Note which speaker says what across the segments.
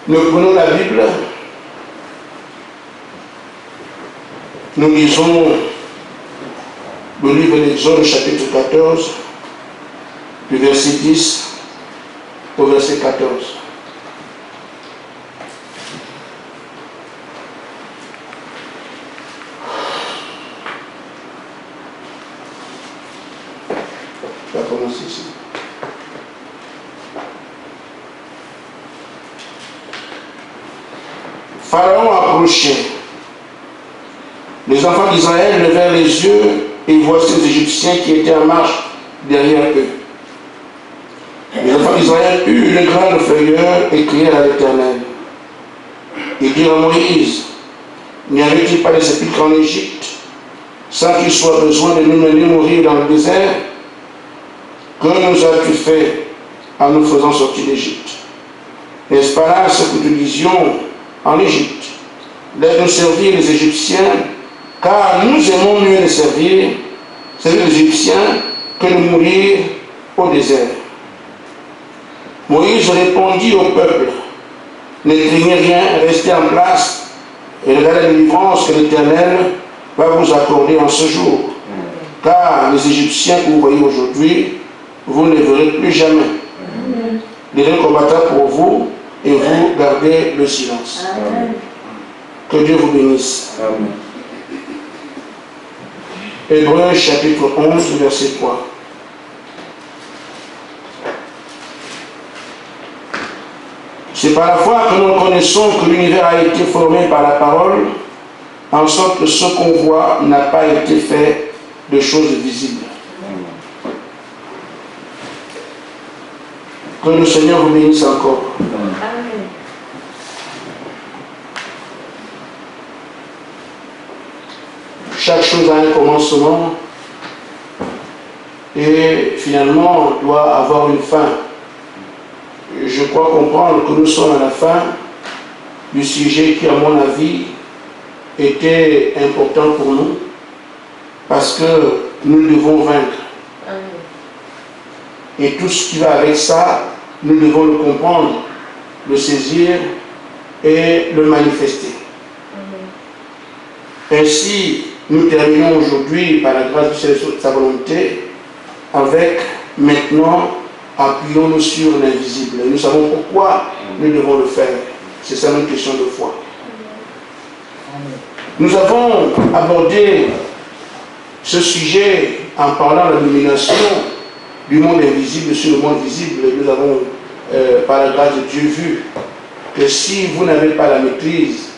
Speaker 1: Nous prenons la Bible, nous lisons le livre d'Exode, chapitre 14, du verset 10 au verset 14. On va commencer ici. Pharaon approchait. Les enfants d'Israël levèrent les yeux et voici les Égyptiens qui étaient en marche derrière eux. Les enfants d'Israël eurent une grande frayeur et crièrent à l'Éternel. Ils dirent à Moïse, n'y avait-il pas de sépulcre en Égypte, sans qu'il soit besoin de nous mener mourir dans le désert? Que nous as-tu fait en nous faisant sortir d'Égypte? N'est-ce pas là ce que nous disions en Égypte? Laisse-nous servir les Égyptiens, car nous aimons mieux les servir les Égyptiens, que de mourir au désert. Moïse répondit au peuple, ne craignez rien, restez en place et regardez la délivrance que l'Éternel va vous accorder en ce jour. Car les Égyptiens que vous voyez aujourd'hui, vous ne les verrez plus jamais. L'Éternel combattra pour vous et vous gardez le silence. Amen. Que Dieu vous bénisse. Amen. Hébreux chapitre 11, verset 3. C'est par la foi que nous reconnaissons que l'univers a été formé par la parole, en sorte que ce qu'on voit n'a pas été fait de choses visibles. Que le Seigneur vous bénisse encore. Amen. Chaque chose a un commencement et finalement doit avoir une fin. Je crois comprendre que nous sommes à la fin du sujet qui, à mon avis, était important pour nous parce que nous devons vaincre. Et tout ce qui va avec ça, nous devons le comprendre, le saisir et le manifester. Ainsi, nous terminons aujourd'hui, par la grâce du Seigneur de sa volonté, avec maintenant, appuyons-nous sur l'invisible. Nous savons pourquoi nous devons le faire. C'est ça une question de foi. Nous avons abordé ce sujet en parlant de la domination du monde invisible sur le monde visible. Nous avons, par la grâce de Dieu, vu que si vous n'avez pas la maîtrise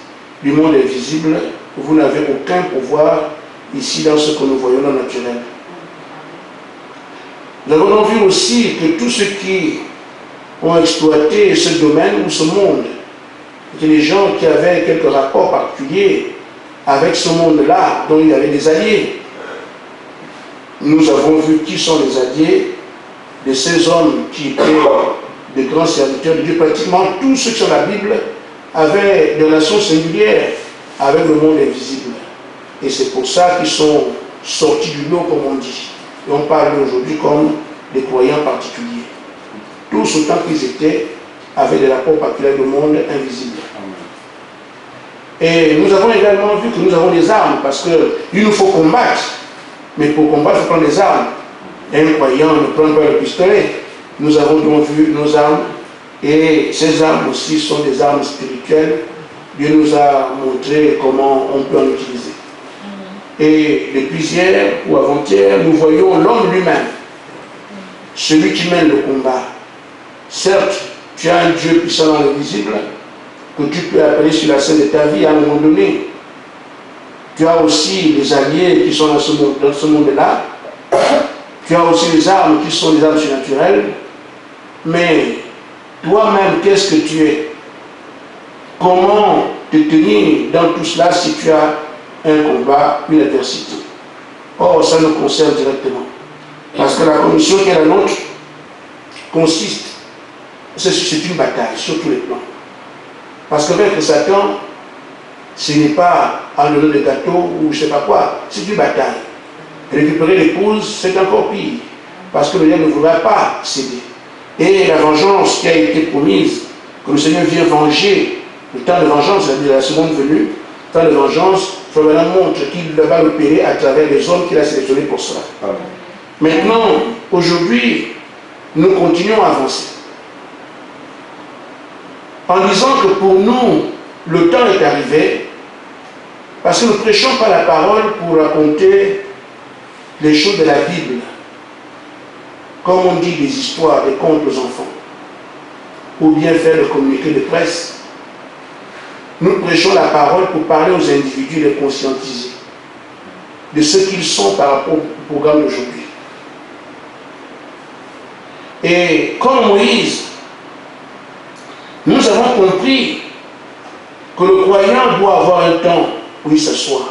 Speaker 1: du monde invisible, vous n'avez aucun pouvoir ici dans ce que nous voyons dans le naturel. Nous avons vu aussi que tous ceux qui ont exploité ce domaine ou ce monde étaient des gens qui avaient quelques rapports particuliers avec ce monde-là, dont il y avait des alliés. Nous avons vu qui sont les alliés de ces hommes qui étaient des grands serviteurs de Dieu. Pratiquement tous ceux qui sont dans la Bible avaient des relations singulières avec le monde invisible. Et c'est pour ça qu'ils sont sortis du lot, comme on dit. Et on parle aujourd'hui comme des croyants particuliers. Tous autant qu'ils étaient avaient des rapports particuliers avec le monde invisible. Et nous avons également vu que nous avons des armes, parce qu'il nous faut combattre. Mais pour combattre, il faut prendre des armes. Un croyant ne prend pas le pistolet. Nous avons donc vu nos armes, et ces armes aussi sont des armes spirituelles. Dieu nous a montré comment on peut en utiliser. Et depuis hier ou avant-hier, nous voyons l'homme lui-même, celui qui mène le combat. Certes, tu as un Dieu puissant dans l'invisible, que tu peux appeler sur la scène de ta vie à un moment donné. Tu as aussi les alliés qui sont dans ce monde-là. Tu as aussi les armes qui sont des armes surnaturelles. Mais toi-même, qu'est-ce que tu es? Comment te tenir dans tout cela si tu as un combat, une adversité? Or, ça nous concerne directement. Parce que la commission qui est la nôtre consiste, c'est une bataille sur tous les plans. Parce qu'avec Satan, ce n'est pas en donnant des gâteaux ou je ne sais pas quoi, c'est une bataille. Récupérer l'épouse, c'est encore pire. Parce que le diable ne voudra pas céder. Et la vengeance qui a été promise que le Seigneur vient venger, le temps de vengeance, c'est-à-dire la seconde venue, le temps de vengeance, Frère Branham montre qu'il va l'opérer à travers les hommes qu'il a sélectionnés pour cela. Amen. Maintenant, aujourd'hui, nous continuons à avancer. En disant que pour nous, le temps est arrivé, parce que nous ne prêchons pas la parole pour raconter les choses de la Bible, comme on dit des histoires, des contes aux enfants, ou bien faire le communiqué de presse. Nous prêchons la parole pour parler aux individus, les conscientiser de ce qu'ils sont par rapport au programme d'aujourd'hui. Et comme Moïse, nous avons compris que le croyant doit avoir un temps où il s'assoit,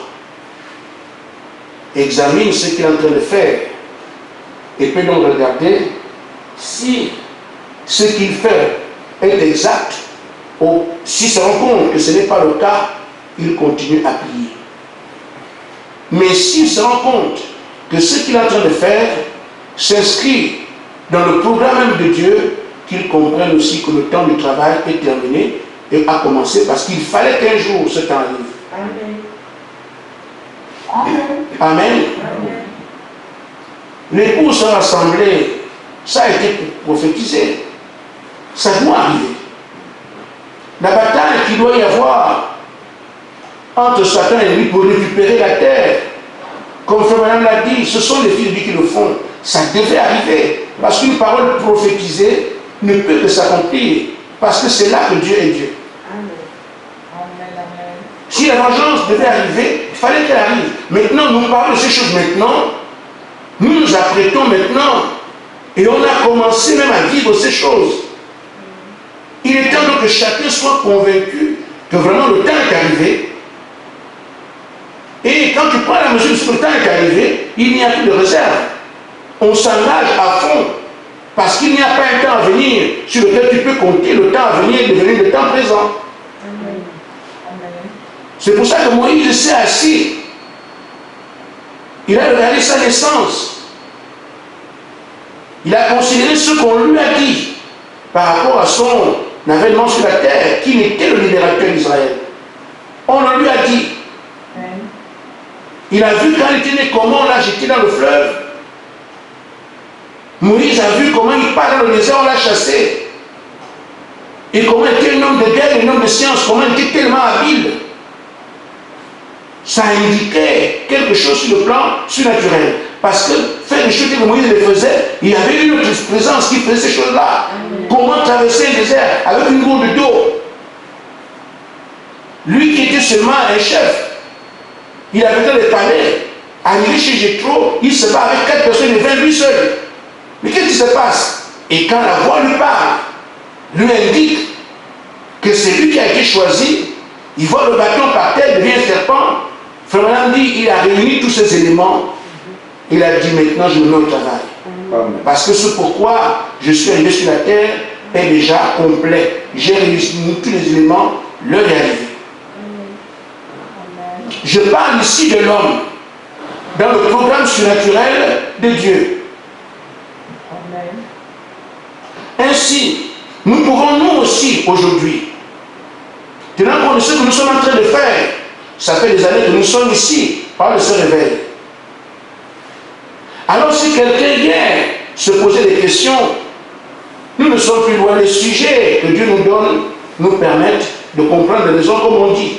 Speaker 1: examine ce qu'il est en train de faire et peut donc regarder si ce qu'il fait est exact ou s'il se rend compte que ce n'est pas le cas, il continue à prier. Mais s'il se rend compte que ce qu'il est en train de faire s'inscrit dans le programme même de Dieu, qu'il comprenne aussi que le temps du travail est terminé et a commencé parce qu'il fallait qu'un jour ce temps arrive. Amen. Amen. Amen. Les cours sont rassemblés, ça a été prophétisé. Ça doit arriver. La bataille qu'il doit y avoir entre Satan et lui pour récupérer la terre, comme Frère Branham l'a dit, ce sont les fils de Dieu qui le font. Ça devait arriver. Parce qu'une parole prophétisée ne peut que s'accomplir. Parce que c'est là que Dieu est Dieu. Si la vengeance devait arriver, il fallait qu'elle arrive. Maintenant, nous parlons de ces choses maintenant. Nous nous apprêtons maintenant. Et on a commencé même à vivre ces choses. Il est temps que chacun soit convaincu que vraiment le temps est arrivé. Et quand tu prends la mesure de ce que le temps est arrivé, il n'y a plus de réserve. On s'engage à fond. Parce qu'il n'y a pas un temps à venir sur lequel tu peux compter. Le temps à venir est devenu le temps présent. Amen. C'est pour ça que Moïse s'est assis. Il a regardé sa naissance. Il a considéré ce qu'on lui a dit par rapport à son avènement sur la terre, qu'il était le libérateur d'Israël. On le lui a dit. Il a vu quand il était né, comment on l'a jeté dans le fleuve. Moïse a vu comment il part dans le désert, on l'a chassé. Et comment il était un homme de guerre, un homme de science, comment il était tellement habile. Ça indiquait quelque chose sur le plan surnaturel. Parce que faire les choses que Moïse les faisait, il y avait une autre présence qui faisait ces choses-là. Comment traverser le désert avec une gourde d'eau. Lui qui était seulement un chef, il avait dans les palais, arrivé chez Jéthro, il se bat avec 4 personnes et 20 lui seul. Mais qu'est-ce qui se passe? Et quand la voix lui parle, lui indique que c'est lui qui a été choisi, il voit le bâton par terre, devient un serpent. Frère Branham dit, il a réuni tous ces éléments. Il a dit, maintenant je me mets au travail. Amen. Parce que ce pourquoi je suis arrivé sur la terre est déjà complet. J'ai réuni tous les éléments, l'heure est arrivée. Je parle ici de l'homme, dans le programme surnaturel de Dieu. Ainsi, nous pouvons nous aussi aujourd'hui tenir compte de ce que nous sommes en train de faire. Ça fait des années que nous sommes ici, par le se réveil. Alors si quelqu'un vient se poser des questions, nous ne sommes plus loin des sujets que Dieu nous donne, nous permettent de comprendre les raisons comme on dit.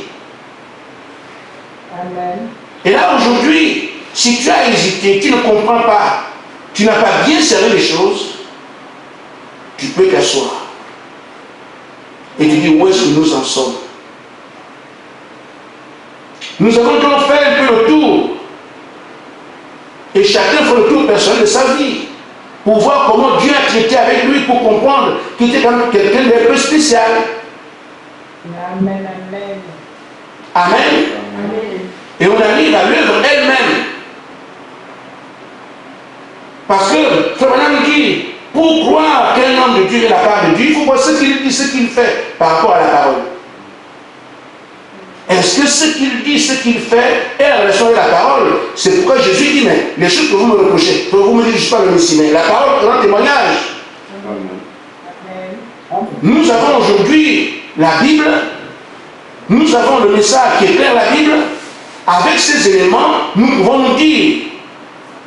Speaker 1: Amen. Et là aujourd'hui, si tu as hésité, tu ne comprends pas, tu n'as pas bien serré les choses, tu peux t'asseoir. Et tu dis où est-ce que nous en sommes. Nous avons donc fait un peu le tour. Et chacun fait le tour personnel de sa vie. Pour voir comment Dieu a traité avec lui, pour comprendre qu'il était quand même quelqu'un d'un peu spécial. Amen, amen. Amen. Amen. Et on arrive à l'œuvre elle-même. Parce que, Frère Branham dit, pour croire qu'un homme de Dieu est la part de Dieu, il faut voir ce qu'il dit, ce qu'il fait par rapport à la parole. Est-ce que ce qu'il dit, ce qu'il fait est en relation avec la parole? C'est pourquoi Jésus dit, mais les choses que vous me reprochez, que vous me dites, je ne suis pas le Messie, mais la parole rend témoignage. Amen. Nous avons aujourd'hui la Bible, nous avons le message qui éclaire la Bible. Avec ces éléments, nous pouvons nous dire,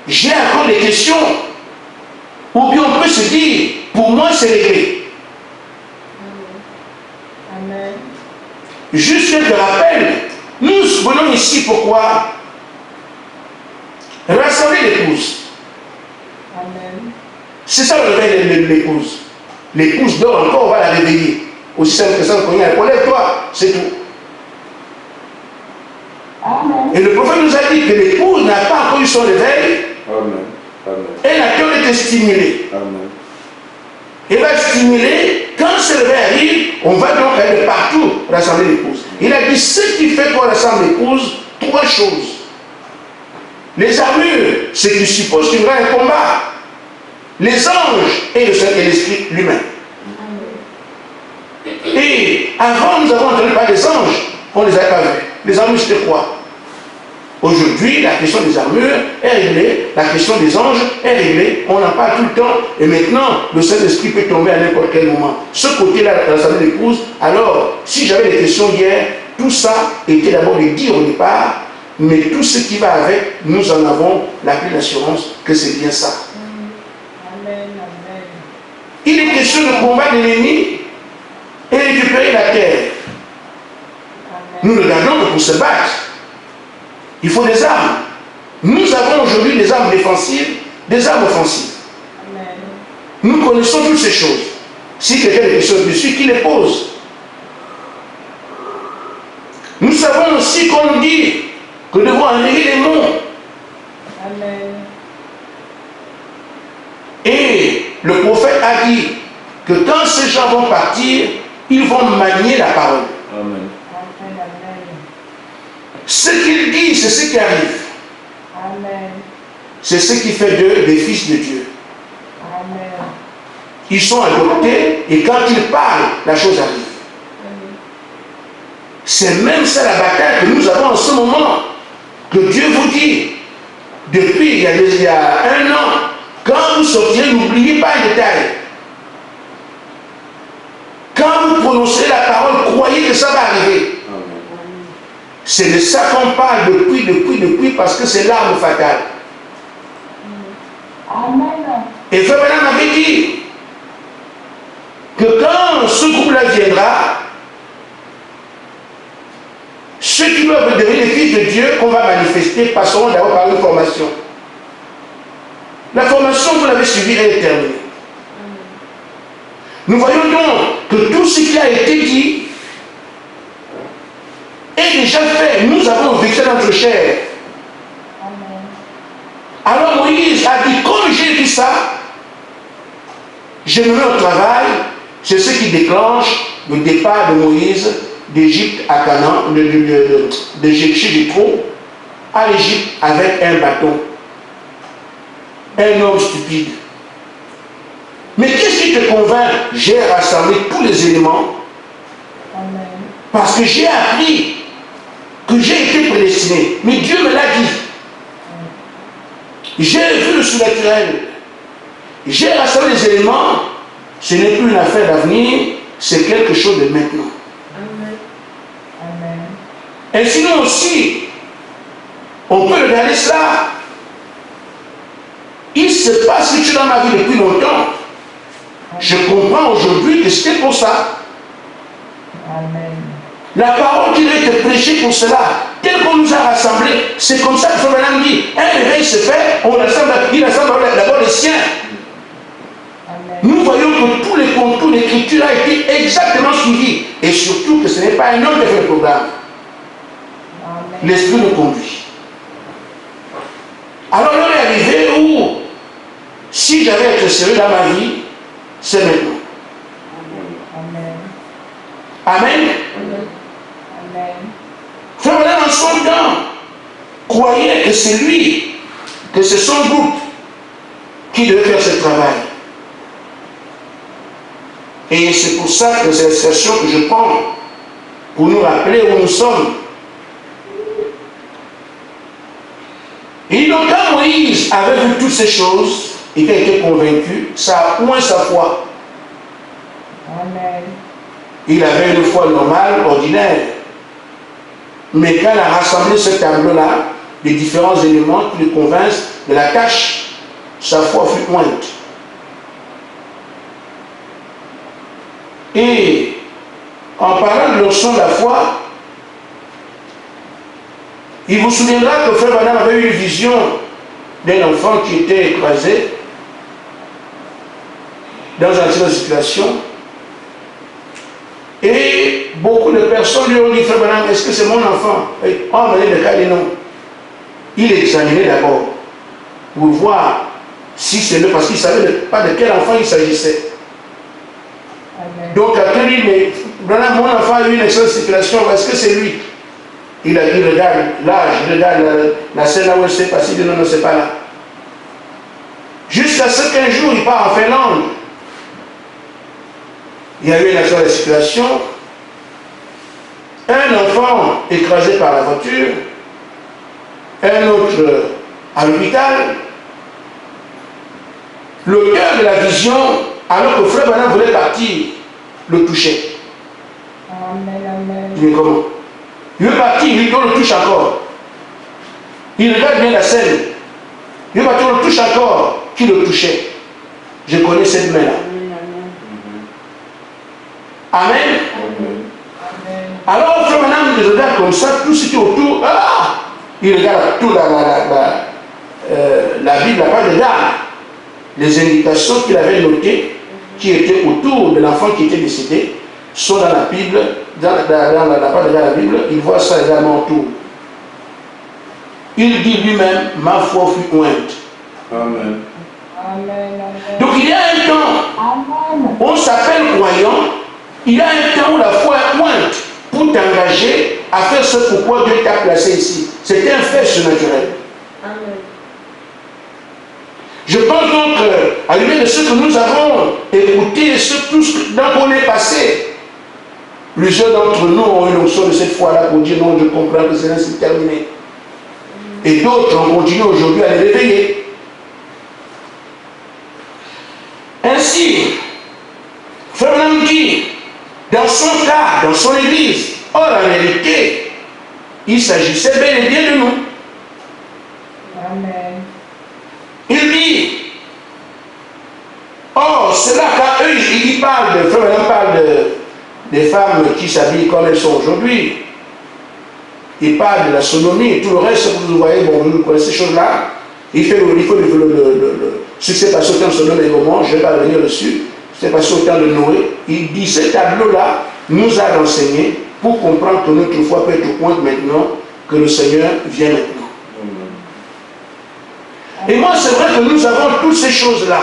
Speaker 1: j'ai encore des questions, ou bien on peut se dire, pour moi c'est réglé.
Speaker 2: Amen.
Speaker 1: Juste quelques rappels, nous venons ici pourquoi? Rassembler l'épouse.
Speaker 2: Amen.
Speaker 1: C'est ça le réveil de l'épouse. L'épouse dort encore, on va la réveiller. Aussi simple que ça, relève-toi, c'est tout.
Speaker 2: Amen.
Speaker 1: Et le prophète nous a dit que l'épouse n'a pas encore eu son réveil.
Speaker 3: Amen. Amen.
Speaker 1: Elle n'a qu'à été stimulée.
Speaker 3: Amen.
Speaker 1: Elle va stimuler. Quand ce réveil arrive, on va donc aller partout rassembler l'épouse. Il a dit ce qui fait qu'on rassemble l'épouse, trois choses. Les armures, ce qui suppose qu'il y aura un combat. Les anges et l'esprit lui-même. Et avant, nous avons entendu parler des anges, on ne les a pas vus. Les armures, c'était quoi? Aujourd'hui, la question des armures est réglée, la question des anges est réglée, on en parle tout le temps, et maintenant, le Saint-Esprit peut tomber à n'importe quel moment. Ce côté-là, l'Assemblée d'épouse, alors, si j'avais des questions hier, tout ça était d'abord de dire au départ, mais tout ce qui va avec, nous en avons la pleine assurance que c'est bien ça.
Speaker 2: Amen. Amen.
Speaker 1: Il est question de combattre l'ennemi et récupérer la terre. Nous ne regardons que pour se battre. Il faut des armes. Nous avons aujourd'hui des armes défensives, des armes offensives.
Speaker 2: Amen.
Speaker 1: Nous connaissons toutes ces choses. Si quelqu'un a des questions dessus, qu'il les pose. Nous savons aussi qu'on nous dit que nous devons enlever les monts.
Speaker 2: Amen.
Speaker 1: Et le prophète a dit que quand ces gens vont partir, ils vont manier la parole.
Speaker 3: Amen.
Speaker 2: Amen. Amen.
Speaker 1: Ce qu'il dit, c'est ce qui arrive.
Speaker 2: Amen.
Speaker 1: C'est ce qui fait d'eux des fils de Dieu.
Speaker 2: Amen.
Speaker 1: Ils sont adoptés et quand ils parlent, la chose arrive. C'est même ça la bataille que nous avons en ce moment. Que Dieu vous dit, depuis il y a un an, quand vous sortirez, n'oubliez pas un détail. Quand vous prononcez la parole, croyez que ça va arriver.
Speaker 3: Amen.
Speaker 1: C'est de ça qu'on parle depuis, parce que c'est l'arme fatale.
Speaker 2: Amen.
Speaker 1: Et Frère Branham avait dit que quand ce groupe-là viendra, ceux qui doivent devenir les fils de Dieu qu'on va manifester passeront d'abord par une formation. La formation, vous l'avez suivie, elle est terminée. Nous voyons donc que tout ce qui a été dit est déjà fait. Nous avons vécu notre chair.
Speaker 2: Amen.
Speaker 1: Alors Moïse a dit, comme j'ai dit ça, je me mets au travail. C'est ce qui déclenche le départ de Moïse d'Égypte à Canaan, de chez Jétro à l'Égypte avec un bâton. Un homme stupide. Mais qu'est-ce qui te convainc? J'ai rassemblé tous les éléments.
Speaker 2: Amen.
Speaker 1: Parce que j'ai appris que j'ai été prédestiné. Mais Dieu me l'a dit. J'ai vu le surnaturel. J'ai rassemblé les éléments. Ce n'est plus une affaire d'avenir, c'est quelque chose de maintenant.
Speaker 2: Amen. Amen.
Speaker 1: Et sinon aussi, on peut regarder cela. Il se passe quelque chose dans ma vie depuis longtemps. Je comprends aujourd'hui que c'était pour ça.
Speaker 2: Amen.
Speaker 1: La parole qui doit être prêchée pour cela, tel qu'on nous a rassemblés, c'est comme ça que Frère Branham dit. Un réveil se fait, il rassemble d'abord les siens.
Speaker 2: Amen.
Speaker 1: Nous voyons que tous les contours d'écriture ont été exactement suivis. Et surtout que ce n'est pas un homme qui a fait le programme.
Speaker 2: Amen.
Speaker 1: L'esprit nous conduit. Alors l'heure est arrivée où, si j'avais été sérieux dans ma vie, c'est maintenant.
Speaker 2: Amen.
Speaker 1: Amen.
Speaker 2: Amen.
Speaker 1: Frère Branham, en son temps, croyait que c'est lui, que c'est son groupe qui devait faire ce travail. Et c'est pour ça que c'est l'expression que je prends pour nous rappeler où nous sommes. Et donc quand Moïse avait vu toutes ces choses et qu'il a été convaincu, ça a oint sa foi.
Speaker 2: Amen.
Speaker 1: Il avait une foi normale, ordinaire. Mais quand il a rassemblé ce tableau-là, les différents éléments qui le convainquent de la tâche, sa foi fut pointe. Et en parlant de l'onction de la foi, il vous souviendra que Frère Branham avait eu une vision d'un enfant qui était écrasé dans un type de situation. Et beaucoup de personnes lui ont dit, Frère Branham, est-ce que c'est mon enfant? Et on venait de cas des noms. Il examinait d'abord pour voir si c'est le, parce qu'il ne savait pas de quel enfant il s'agissait. Donc quelqu'un dit, mais Branham, mon enfant a eu une excellente circulation, est-ce que c'est lui? Il regarde l'âge, il regarde la scène là où il s'est passé, il dit non, non, c'est pas là. Jusqu'à ce qu'un jour, il part en Finlande. Il y a eu une accident de circulation. Un enfant écrasé par la voiture, un autre à l'hôpital. Le cœur de la vision, alors que Frère Branham voulait partir, le touchait.
Speaker 2: Amen, amen.
Speaker 1: Il dit comment? Il veut partir, on le touche encore. Il regarde bien la scène. Il veut partir, on le touche encore. Qui le touchait? Je connais cette main-là. Amen.
Speaker 2: Amen.
Speaker 1: Alors, Frère Branham, il regarde comme ça, tout ce qui est autour. Ah! Il regarde tout la Bible, la page de garde. Les indications qu'il avait notées, qui étaient autour de l'enfant qui était décédé, sont dans la Bible, dans la page de la Bible, il voit ça également autour. Il dit lui-même, ma foi fut ointe.
Speaker 3: Amen.
Speaker 2: Amen.
Speaker 1: Donc il y a un temps,
Speaker 2: Amen.
Speaker 1: on s'appelle croyant, il y a un temps où la foi est pointe pour t'engager à faire ce pourquoi Dieu t'a placé ici. C'était un fait surnaturel.
Speaker 2: Amen.
Speaker 1: Je pense donc à l'une de ce que nous avons écouté, tout ce dans l'année passée, plusieurs d'entre nous ont eu l'onction de cette foi-là pour dire non, je comprends que c'est ainsi terminé. Et d'autres ont continué aujourd'hui à les réveiller. Ainsi, Frère Branham dit, dans son cas, dans son église, or en réalité, il s'agissait bel et bien de nous.
Speaker 2: Amen.
Speaker 1: Il dit, or, c'est là quand eux, il parle de, Frère Branham parle des femmes qui s'habillent comme elles sont aujourd'hui. Il parle de la sodomie et tout le reste que vous voyez, bon, vous connaissez ces choses-là. Il faut ce qui s'est passé au temps de Sodome et Gomorrhe, je ne vais pas revenir dessus, ce qui s'est passé au temps de Noé. Il dit, ce tableau-là nous a renseigné pour comprendre que notre foi peut être au point maintenant que le Seigneur vient maintenant. Et moi, c'est vrai que nous avons toutes ces choses-là.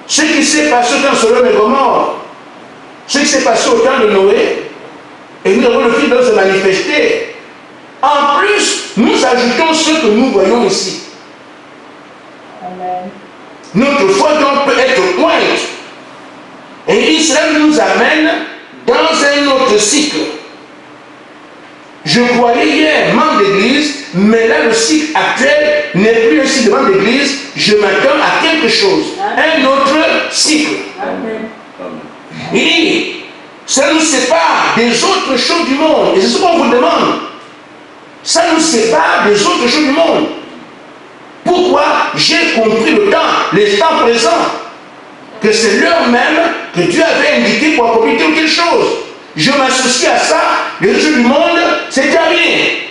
Speaker 1: Ce qui s'est passé au temps de Sodome et Gomorrhe, ce qui s'est passé au temps de Noé, et nous avons le Fils de se manifester. En plus, nous ajoutons ce que nous voyons ici.
Speaker 2: Amen.
Speaker 1: Notre foi donc peut être pointe. Et cela nous amène dans un autre cycle. Je croyais hier membre d'église, mais là le cycle actuel n'est plus un cycle de membre d'église, je m'attends à quelque chose. Un autre cycle.
Speaker 2: Amen.
Speaker 1: Il dit, ça nous sépare des autres choses du monde. Et c'est ce qu'on vous demande. Ça nous sépare des autres choses du monde. Pourquoi? J'ai compris le temps, l'instant présent, que c'est l'heure même que Dieu avait indiqué pour accomplir quelque chose. Je m'associe à ça, les choses du monde, c'est terminé.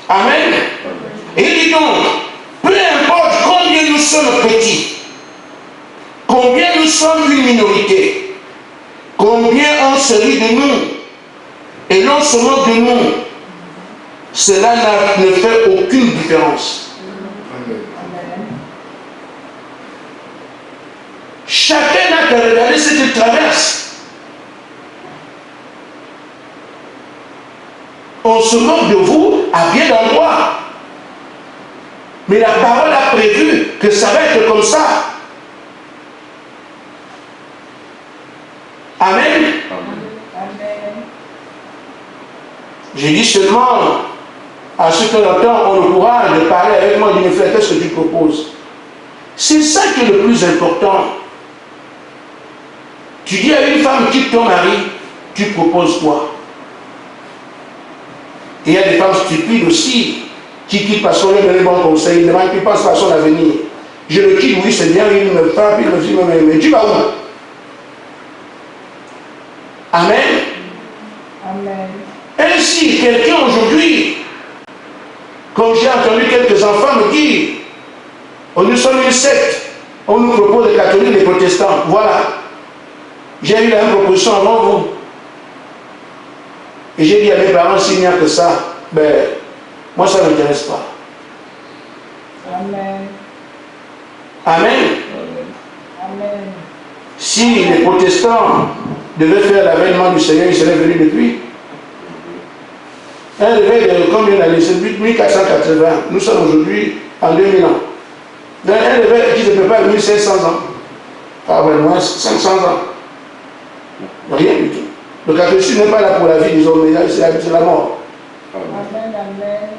Speaker 2: Amen.
Speaker 1: Amen. Et il dit donc, peu importe combien nous sommes petits, combien nous sommes une minorité, combien on se rit de nous, et l'on se moque de nous, cela ne fait aucune différence.
Speaker 2: Amen.
Speaker 1: Chacun n'a qu'à regarder ce qu'il traverse. On se moque de vous à bien d'endroits. Mais la parole a prévu que ça va être comme ça. Amen.
Speaker 2: Amen.
Speaker 1: J'ai dit seulement à ceux qui entendent, ont le courage de parler avec moi, de me faire qu'est-ce que tu proposes. C'est ça qui est le plus important. Tu dis à une femme, quitte ton mari, tu proposes quoi? Et il y a des femmes stupides aussi, qui quittent parce qu'on leur donne des bons conseils, ils ne demandent pas à son avenir. Je le quitte, oui, c'est bien, il me frappe, il me dit, mais tu vas où? Amen.
Speaker 2: Amen.
Speaker 1: Ainsi, quelqu'un aujourd'hui, comme j'ai entendu quelques enfants me dire, nous sommes une secte, on nous propose les catholiques, les protestants, voilà. J'ai eu la même proposition avant vous. Et j'ai dit à mes parents, s'il n'y a que ça, ben, moi ça ne m'intéresse pas.
Speaker 2: Amen.
Speaker 1: Amen.
Speaker 2: Amen.
Speaker 1: Si les protestants devaient faire l'avènement du Seigneur, ils seraient venus depuis. Un réveil de combien d'années? C'est 1480. Nous sommes aujourd'hui en 2000 ans. Un réveil qui se prépare à 1500 ans. Ah ben moins 500 ans. Rien du tout. Le catholicisme n'est pas là pour la vie des hommes, mais c'est la mort.
Speaker 2: Amen. Amen.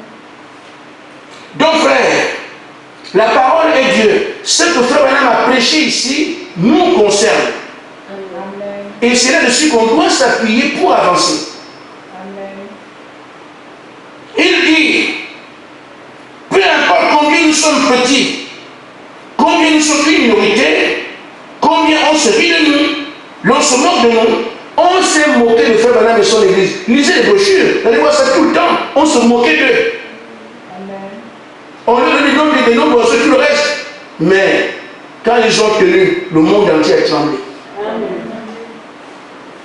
Speaker 1: Donc frère, la parole est Dieu. Ce que frère Branham a prêché ici nous concerne.
Speaker 2: Amen.
Speaker 1: Et c'est là-dessus qu'on doit s'appuyer pour avancer.
Speaker 2: Amen.
Speaker 1: Il dit, peu importe combien nous sommes petits, combien nous sommes une minorité, combien on se rit de nous, l'on se moque de nous, on s'est moqué de frère Branham et son église. Lisez les brochures, vous allez voir ça tout le temps, on se moquait d'eux.
Speaker 2: Amen.
Speaker 1: On leur donne des noms pour ceux qui le restent. Mais quand ils ont tenu, le monde entier a tremblé.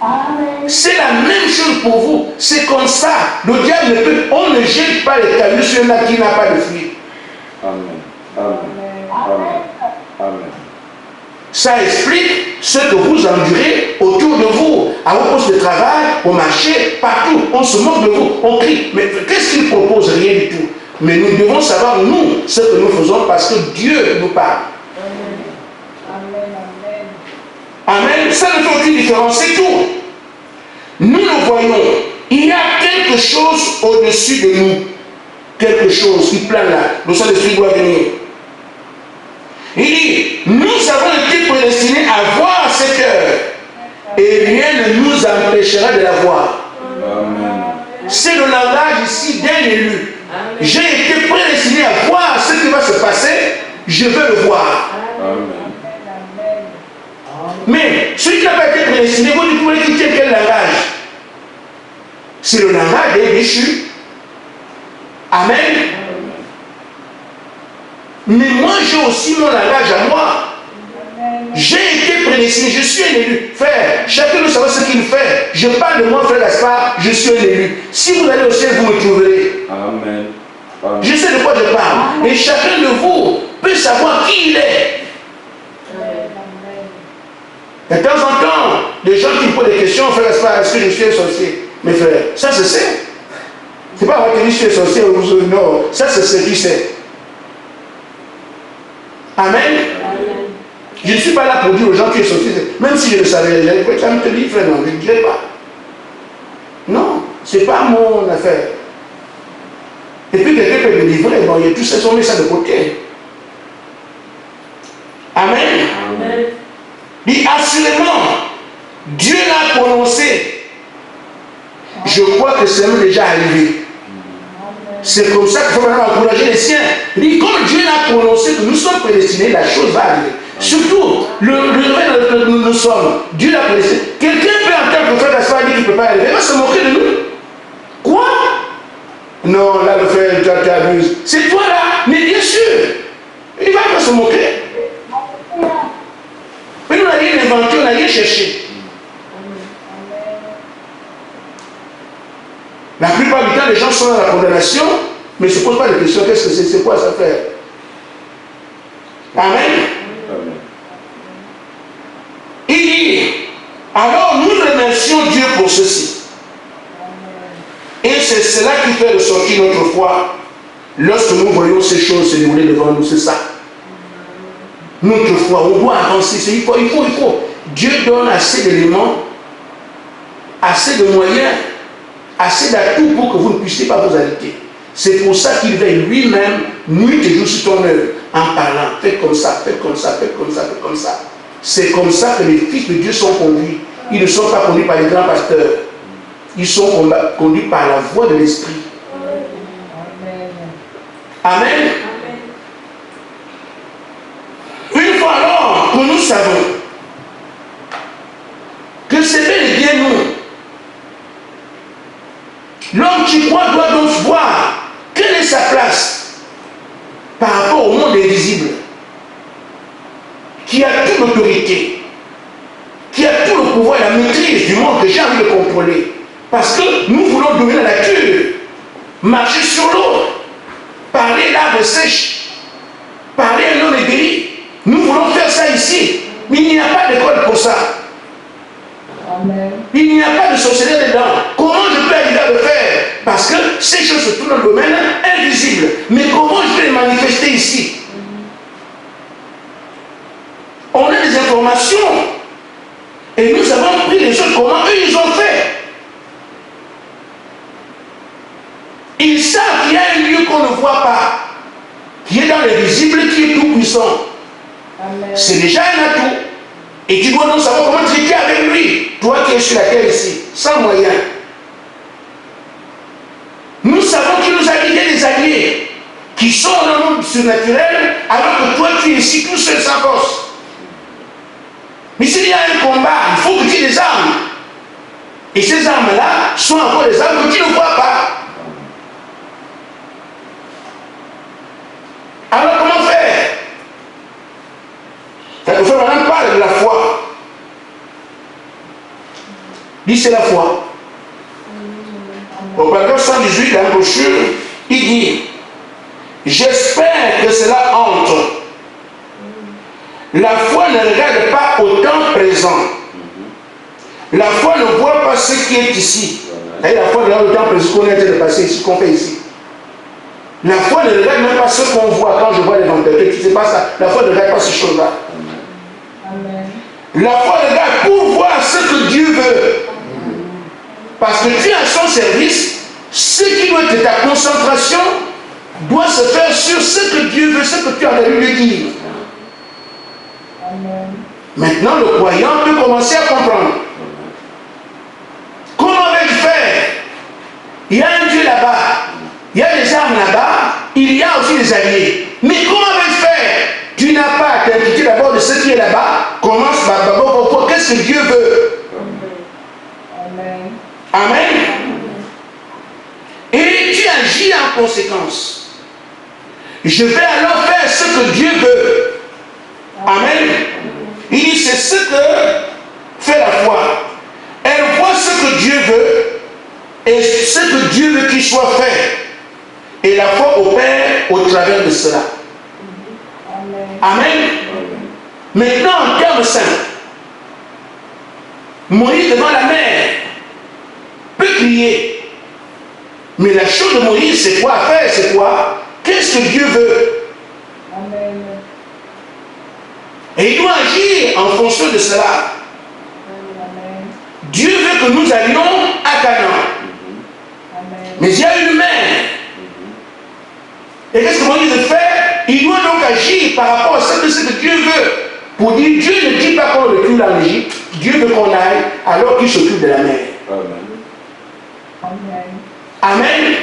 Speaker 2: Amen.
Speaker 1: C'est la même chose pour vous. C'est comme ça. Le diable ne peut. On ne jette pas les cailloux sur là qui n'a pas de fruit.
Speaker 3: Amen. Amen. Amen. Amen.
Speaker 1: Ça explique ce que vous endurez autour de vous, à vos postes de travail, au marché, partout. On se moque de vous, on crie. Mais qu'est-ce qu'il propose? Rien du tout. Mais nous devons savoir, nous, ce que nous faisons parce que Dieu nous parle.
Speaker 2: Amen.
Speaker 1: Amen. Ça ne fait aucune différence, c'est tout. Nous le voyons. Il y a quelque chose au-dessus de nous. Quelque chose qui plane là. Le Saint-Esprit doit venir. Il dit, nous avons été prédestinés à voir cette heure. Et rien ne nous empêchera de la voir.
Speaker 3: Amen.
Speaker 1: C'est le langage ici d'un élu. J'ai été prédestiné à voir ce qui va se passer. Je veux le voir.
Speaker 3: Amen.
Speaker 1: Mais celui qui n'a pas été prédestiné, vous pouvez quitter quel langage? C'est le langage des déchus. Amen. Mais moi, j'ai aussi mon langage à moi. J'ai été prédestiné, je suis un élu. Frère, chacun doit savoir ce qu'il fait. Je parle de moi, frère Gaspard, je suis un élu. Si vous allez au ciel, vous me trouverez.
Speaker 3: Amen. Amen.
Speaker 1: Je sais de quoi je parle. Et chacun de vous peut savoir qui il est. De temps en temps, des gens qui me posent des questions, frère Gaspard, est-ce que je suis un sorcier? Mes frères, ça se sait. C'est pas vrai que je suis un sorcier, non, ça se sait, tu sais. Amen. Je ne suis pas là pour dire aux gens qui sont sorciers, même si je le savais, tu vas me te dire, frère, non, je ne dirai pas. Non, ce n'est pas mon affaire. Et puis quelqu'un peut me livrer, bon, il y a tout ça, on met ça de côté. Amen.
Speaker 2: Amen.
Speaker 1: Et assurément, Dieu l'a prononcé. Je crois que c'est même déjà arrivé. C'est comme ça qu'il faut maintenant encourager les siens. Il dit, comme Dieu l'a prononcé que nous sommes prédestinés, la chose va arriver. Surtout, le réveil dans lequel nous sommes, Dieu l'a prédestiné. Quelqu'un peut entendre que frère Gaspard dit qu'il ne peut pas arriver, il va se moquer de nous. Quoi? Non, là, le frère, tu t'abuses. C'est toi là, mais bien sûr. Il va se moquer. Mais nous, on n'a rien inventé, on n'a rien cherché. La plupart du temps, les gens sont dans la condamnation, mais ne se posent pas de questions. Qu'est-ce que c'est quoi ça faire? Amen.
Speaker 3: Amen.
Speaker 1: Il dit, alors nous remercions Dieu pour ceci. Et c'est cela qui fait ressortir notre foi lorsque nous voyons ces choses se dérouler devant nous. C'est ça. Notre foi, on doit avancer. Il faut. Dieu donne assez d'éléments, assez de moyens, assez d'atouts pour que vous ne puissiez pas vous arrêter. C'est pour ça qu'il veille lui-même, nuit et jour sur ton œuvre, en parlant. Faites comme ça, faites comme ça, faites comme ça, faites comme ça. C'est comme ça que les fils de Dieu sont conduits. Ils ne sont pas conduits par les grands pasteurs. Ils sont conduits par la voix de l'Esprit. Amen. Une fois alors que nous savons que c'est bel et bien nous, l'homme qui croit doit donc voir quelle est sa place par rapport au monde invisible, qui a toute l'autorité, qui a tout le pouvoir et la maîtrise du monde que j'ai envie de contrôler. Parce que nous voulons dominer la nature, marcher sur l'eau, parler l'arbre sèche, parler un homme aigri. Nous voulons faire ça ici, mais il n'y a pas d'école pour ça.
Speaker 2: Amen.
Speaker 1: Il n'y a pas de sorcellerie dedans. Comment je peux arriver à le faire? Parce que ces choses se trouvent dans le domaine invisible. Mais comment je peux les manifester ici? On a des informations. Et nous avons pris les choses, comment eux ils ont fait. Ils savent qu'il y a un lieu qu'on ne voit pas, qui est dans l'invisible, qui est tout puissant. C'est déjà un atout. Et tu dois donc savoir comment traiter avec lui, toi qui es sur la terre ici, sans moyen. Nous savons qu'il nous a guidé des alliés qui sont dans le monde surnaturel, alors que toi tu es ici tout seul sans force. Mais s'il y a un combat, il faut que tu aies des armes. Et ces armes-là sont encore des armes que tu ne vois pas. Alors comment faire? Quelquefois, on parle de la foi. Dit c'est la foi. Au paragraphe 118 de la brochure, il dit: j'espère que cela entre. La foi ne regarde pas au temps présent. La foi ne voit pas ce qui est ici. Et la foi regarde au temps présent, ce qu'on est en train de passer ici, ce qu'on fait ici. La foi ne regarde même pas ce qu'on voit quand je vois les venteurs. Tu ne sais pas ça. La foi ne regarde pas ces choses-là. La foi regarde pour voir ce que Dieu veut. Parce que tu es à son service, ce qui doit être ta concentration doit se faire sur ce que Dieu veut, ce que tu as envie de lui dire. Maintenant, le croyant peut commencer à comprendre. Comment vais-je faire? Il y a un Dieu là-bas, il y a des armes là-bas, il y a aussi des alliés. Mais comment vais-je faire? Tu n'as pas à t'inquiéter d'abord de ce qui est là-bas. Commence d'abord, qu'est-ce que Dieu veut? Amen. Amen. Et tu agis en conséquence. Je vais alors faire ce que Dieu veut. Amen. Il dit, c'est ce que fait la foi. Elle voit ce que Dieu veut et ce que Dieu veut qu'il soit fait. Et la foi opère au travers de cela. Amen. Maintenant, en termes simples, Moïse devant la mer peut crier. Mais la chose de Moïse, c'est quoi à faire? C'est quoi? Qu'est-ce que Dieu veut? Amen. Et il doit agir en fonction de cela. Amen. Dieu veut que nous allions à Canaan. Mais il y a une mer. Et qu'est-ce que Moïse fait? Il doit donc agir par rapport à ce que Dieu veut. Pour dire, Dieu ne dit pas qu'on recule en Égypte. Dieu veut qu'on aille alors qu'il s'occupe de la mer. Amen. Amen.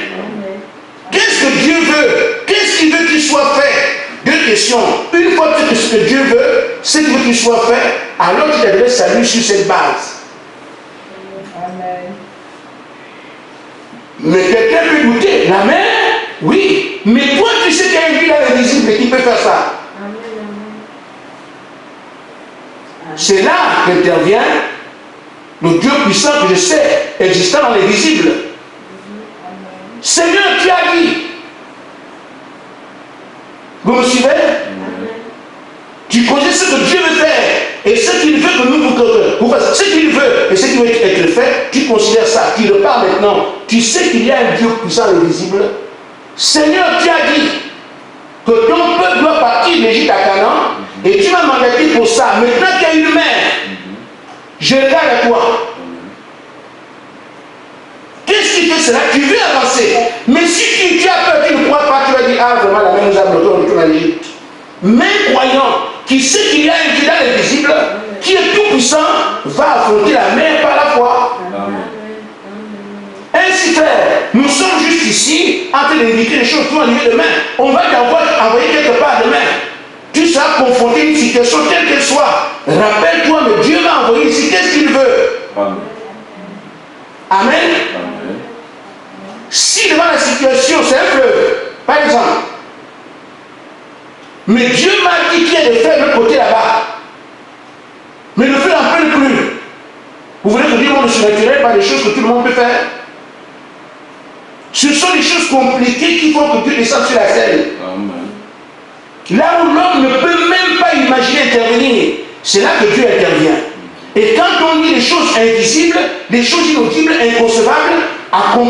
Speaker 1: Qu'est-ce que Dieu veut? Qu'est-ce qu'il veut qu'il soit fait? Deux questions. Une fois que ce que Dieu veut, ce qu'il veut qu'il soit fait, alors tu t'adresses à lui sur cette base. Amen. Mais quelqu'un peut douter. La mer? Oui. Mais toi, tu sais qu'il y a une vie là invisible qui peut faire ça. C'est là qu'intervient le Dieu puissant que je sais, existant dans l'invisible. Seigneur, tu as dit. Vous me suivez? Tu connais ce que Dieu veut faire et ce qu'il veut que nous fassions. Ce qu'il veut et ce qui veut être fait, tu considères ça. Tu repars maintenant. Tu sais qu'il y a un Dieu puissant et visible. Seigneur, tu as dit que ton peuple doit partir d'Égypte à Canaan et tu m'as mandaté pour ça. Maintenant qu'il y a une mer, je regarde à toi. Qu'est-ce qui fait cela? Tu veux avancer. Mais si tu as peur, tu ne crois pas, tu vas dire, ah vraiment la mer nous a bloqué, on retourne à l'Égypte. Mais croyant, qui sait qu'il y a un Dieu dans l'invisible, qui est tout puissant, va affronter la mer par la foi.
Speaker 3: Amen.
Speaker 1: Ainsi, frère, nous sommes juste ici en train d'indiquer les choses qui vont arriver demain. On va t'envoyer quelque part demain. Tu seras confronté à une situation telle qu'elle soit. Rappelle-toi, mais Dieu m'a envoyé ici, qu'est-ce qu'il veut?
Speaker 3: Amen.
Speaker 1: Amen.
Speaker 3: Amen.
Speaker 1: Si devant la situation, c'est un fleuve, par exemple, mais Dieu m'a dit qu'il y a des fleuves de l'autre côté là-bas, mais le fleuve n'en peut plus. Vous voulez que Dieu montre le surnaturel par des choses que tout le monde peut faire? Ce sont des choses compliquées qui font que Dieu descende sur la scène.
Speaker 3: Amen.
Speaker 1: Là où l'homme ne peut même pas imaginer intervenir, c'est là que Dieu intervient. Et quand on dit des choses invisibles, des choses inaudibles, inconcevables,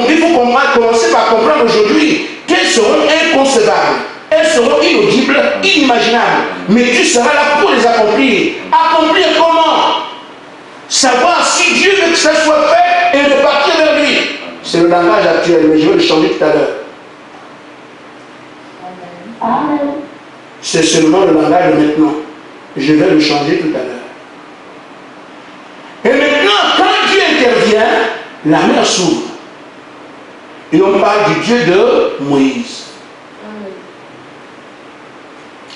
Speaker 1: il faut commencer par comprendre aujourd'hui qu'elles seront inconcevables, elles seront inaudibles, inimaginables. Mais tu seras là pour les accomplir. Accomplir comment? Savoir si Dieu veut que ça soit fait et repartir vers lui. C'est le langage actuel, mais je vais le changer tout à l'heure.
Speaker 2: Amen.
Speaker 1: C'est seulement le langage de maintenant. Je vais le changer tout à l'heure. Et maintenant, quand Dieu intervient, la mer s'ouvre. Et on parle du Dieu de Moïse.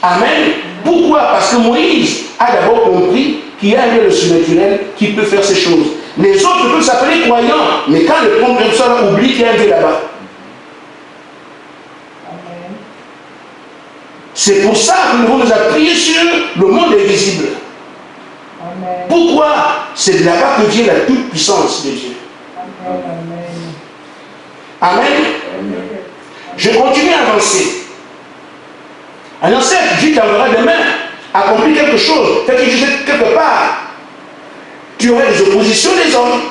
Speaker 1: Amen. Pourquoi? Parce que Moïse a d'abord compris qu'il y a un Dieu surnaturel qui peut faire ces choses. Les autres peuvent s'appeler croyants, mais quand le prendre comme ça, on oublie qu'il y a un Dieu là-bas. C'est pour ça que nous devons nous appuyer sur le monde invisible.
Speaker 2: Amen.
Speaker 1: Pourquoi? C'est de là-bas que vient la toute-puissance de Dieu. Amen.
Speaker 3: Amen.
Speaker 1: Je continue à avancer. Alors certes, Dieu t'enverra demain accomplir quelque chose, faire quelque chose quelque part. Tu auras des oppositions des hommes.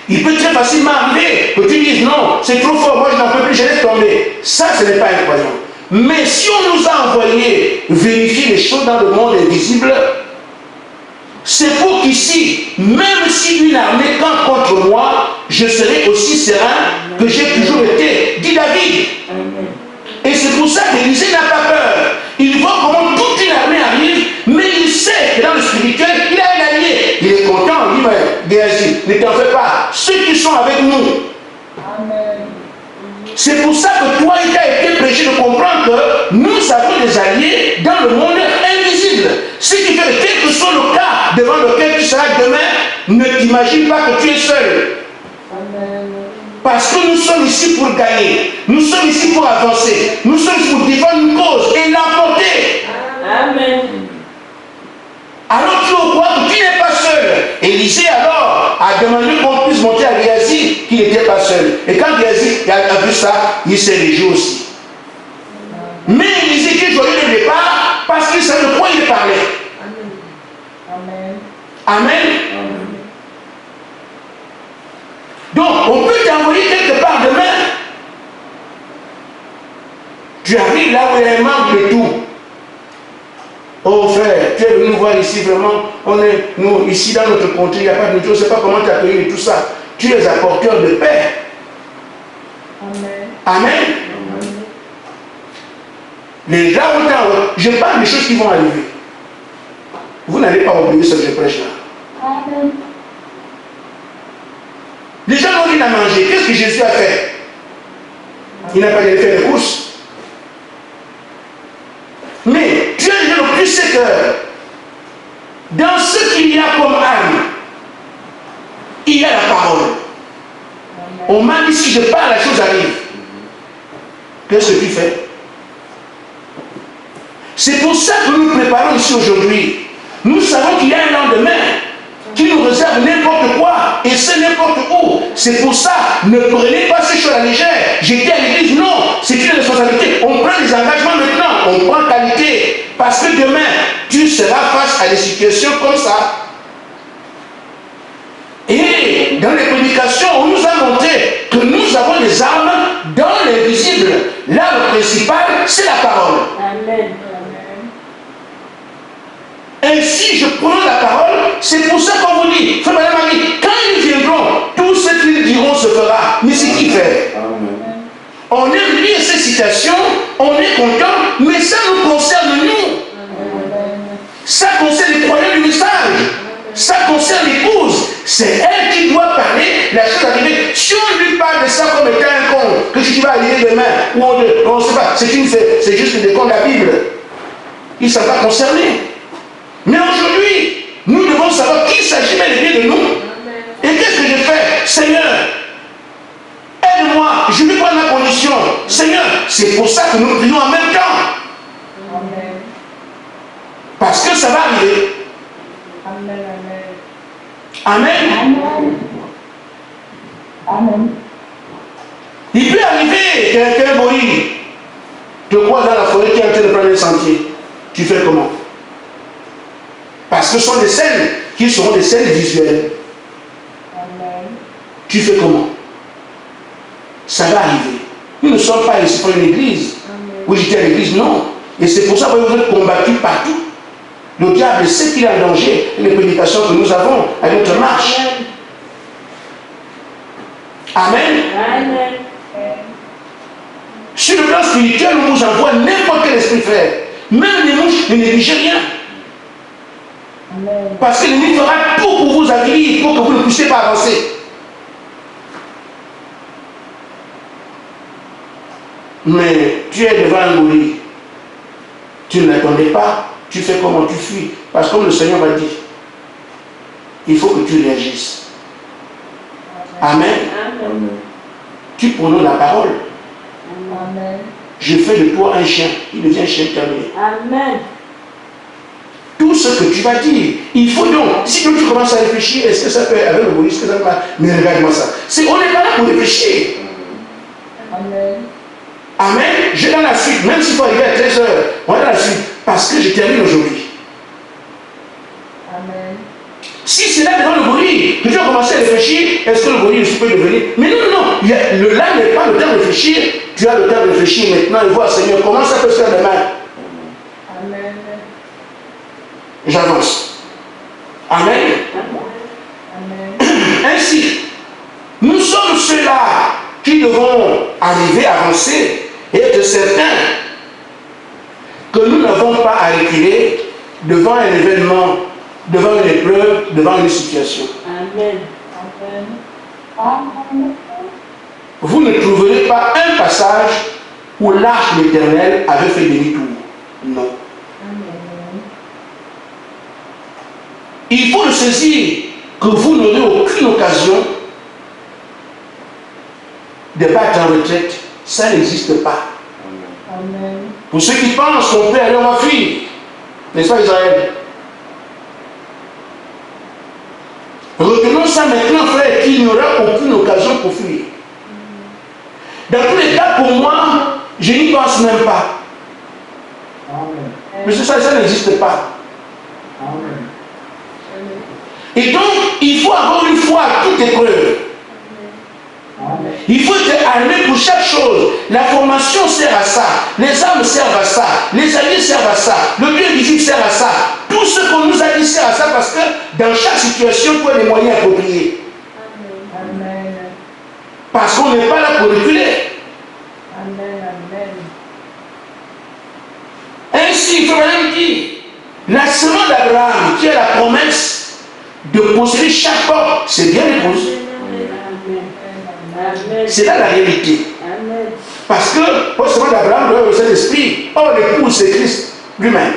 Speaker 1: Il peut très facilement arriver que tu dises non, c'est trop fort, moi je n'en peux plus, je laisse tomber. Ça, ce n'est pas incroyable. Mais si on nous a envoyé vérifier les choses dans le monde invisible, c'est pour qu'ici, même si une armée campe contre moi, je serai aussi serein que j'ai toujours été, dit David. Et c'est pour ça qu'Élisée n'a pas peur. Il voit comment toute une armée arrive, mais il sait que dans le spirituel, il a un allié. Il est content, il dit, mais Géasi, ne t'en fais pas. Ceux qui sont avec nous.
Speaker 2: Amen.
Speaker 1: C'est pour ça que toi, il t'a été prêché de comprendre que nous avons des alliés dans le monde invisible. Ce qui fait que quel que soit le cas devant lequel tu seras demain, ne t'imagine pas que tu es seul.
Speaker 2: Amen.
Speaker 1: Parce que nous sommes ici pour gagner. Nous sommes ici pour avancer. Nous sommes ici pour défendre une cause et l'emporter.
Speaker 2: Amen.
Speaker 1: Alors tu es au courant que tu n'es pas seul. Élisée alors a demandé qu'on puisse monter à Géasi qu'il n'était pas seul. Et quand Géasi a vu ça, il s'est réjoui aussi. Mais Élisée qui est joyeux dès le départ parce qu'il savait de quoi il parlait.
Speaker 2: Amen.
Speaker 1: Amen. Donc on peut t'envoyer quelque part demain. Tu arrives là où il y a un manque de tout. Oh frère, tu es venu nous voir ici vraiment, nous ici dans notre contrée, il n'y a pas de Dieu, je ne sais pas comment t'accueillir et tout ça. Tu es apporteur de paix.
Speaker 2: Amen.
Speaker 1: Amen. Les gens ont je parle des choses qui vont arriver. Vous n'allez pas oublier ce que je prêche là.
Speaker 2: Amen.
Speaker 1: Les gens ont rien à manger. Qu'est-ce que Jésus a fait? Il n'a pas allé faire les courses. Mais Dieu est le plus sécure. Dans ce qu'il y a comme arme, il y a la parole. On m'a dit si je parle, la chose arrive. Qu'est-ce que tu fais? C'est pour ça que nous préparons ici aujourd'hui. Nous savons qu'il y a un lendemain qui nous réserve n'importe quoi, et c'est n'importe où. C'est pour ça, ne prenez pas ces choses à la légère. J'étais à l'église, non, c'est une responsabilité. On prend des engagements maintenant, on prend qualité, parce que demain, tu seras face à des situations comme ça. Et dans les prédications, on nous a montré que nous avons des armes dans l'invisible. L'arme principale, c'est la parole.
Speaker 2: Amen.
Speaker 1: Ainsi, je prends la parole, c'est pour ça qu'on vous dit, frère Madame Marie, quand ils viendront, tout ce qu'ils diront se fera. Mais c'est qui fait? On aime lire ces citations, on est content, mais ça nous concerne nous. C'est elle qui doit parler la chose arrivée. Si on lui parle de ça comme étant un conte, que tu vas arriver demain, ou on ne sait pas, c'est juste des contes de la Bible. Il ne sont pas concernés. Mais aujourd'hui, nous devons savoir qu'il s'agit bel et bien de nous. Et qu'est-ce que je fais? Seigneur, aide-moi, je lui prends ma condition. Seigneur, c'est pour ça que nous prions en même temps.
Speaker 2: Amen.
Speaker 1: Parce que ça va arriver.
Speaker 2: Amen.
Speaker 1: Amen.
Speaker 2: Amen. Amen.
Speaker 1: Il peut arriver quelqu'un, Moïse, te croise dans la forêt qui est en train de prendre le sentier. Tu fais comment? Parce que ce sont des scènes qui seront des scènes visuelles.
Speaker 2: Amen.
Speaker 1: Tu fais comment? Ça va arriver. Nous ne sommes pas ici pour une église.
Speaker 2: Amen.
Speaker 1: Oui, j'étais à l'église, non. Et c'est pour ça que vous êtes combattus partout. Le diable sait qu'il est en danger. Les prédications que nous avons à notre marche. Amen.
Speaker 2: Amen.
Speaker 1: Sur le plan spirituel, on vous envoie n'importe quel esprit frère. Même les mouches ne négligez rien.
Speaker 2: Amen.
Speaker 1: Parce que l'ennemi fera tout pour vous avilir, pour que vous ne puissiez pas avancer. Mais tu es devant un gorille. Tu ne l'attendais pas. Tu fais comment? Tu fuis. Parce que comme le Seigneur m'a dit, il faut que tu réagisses. Amen.
Speaker 2: Amen.
Speaker 1: Tu prononces la parole.
Speaker 2: Amen.
Speaker 1: Je fais de toi un chien. Il devient chien terminé.
Speaker 2: Amen.
Speaker 1: Tout ce que tu vas dire, il faut donc, si tu commences à réfléchir, est-ce que ça peut, avec le gorille, est-ce que ça peut, mais regarde-moi ça. On n'est pas là pour réfléchir.
Speaker 2: Amen.
Speaker 1: Amen. Je dans la suite, même s'il faut arriver à 13h, on est dans la suite, parce que je termine aujourd'hui.
Speaker 2: Amen.
Speaker 1: Si c'est là devant le gorille, que tu vas commencer à réfléchir, est-ce que le gorille aussi peut devenir? Mais non, là n'est pas le temps de réfléchir. Tu as le temps de réfléchir maintenant et voir, Seigneur, comment ça peut se faire demain?
Speaker 2: Amen.
Speaker 1: J'avance. Amen.
Speaker 2: Amen.
Speaker 1: Ainsi, nous sommes ceux-là qui devons arriver à avancer et être certains que nous n'avons pas à reculer devant un événement, devant une épreuve, devant une situation.
Speaker 2: Amen. Amen.
Speaker 1: Vous ne trouverez pas un passage où l'arche de l'Éternel avait fait demi-tour. Non.
Speaker 2: Amen.
Speaker 1: Il faut le saisir que vous n'aurez aucune occasion de battre en retraite. Ça n'existe pas.
Speaker 2: Amen.
Speaker 1: Pour ceux qui pensent qu'on peut aller en fuir, n'est-ce pas Israël? Retenons ça maintenant, frère, qu'il n'y aura aucune occasion pour fuir. Dans tous les cas, pour moi, je n'y pense même pas. Mais ça n'existe pas. Et donc, il faut avoir une foi à toute épreuve. Il faut être armé pour chaque chose. La formation sert à ça. Les armes servent à ça. Les alliés servent à ça. Le Dieu visible sert à ça. Tout ce qu'on nous a dit sert à ça parce que dans chaque situation, il faut les moyens appropriés.
Speaker 2: Amen.
Speaker 1: Parce qu'on n'est pas là pour reculer.
Speaker 2: Amen. Amen.
Speaker 1: Ainsi, il faut même dire, la semence d'Abraham, qui est la promesse de posséder chaque porte, c'est bien déposé. C'est là la réalité.
Speaker 2: Amen.
Speaker 1: Parce que, pour semence d'Abraham, le Saint-Esprit, or l'épouse, c'est Christ lui-même.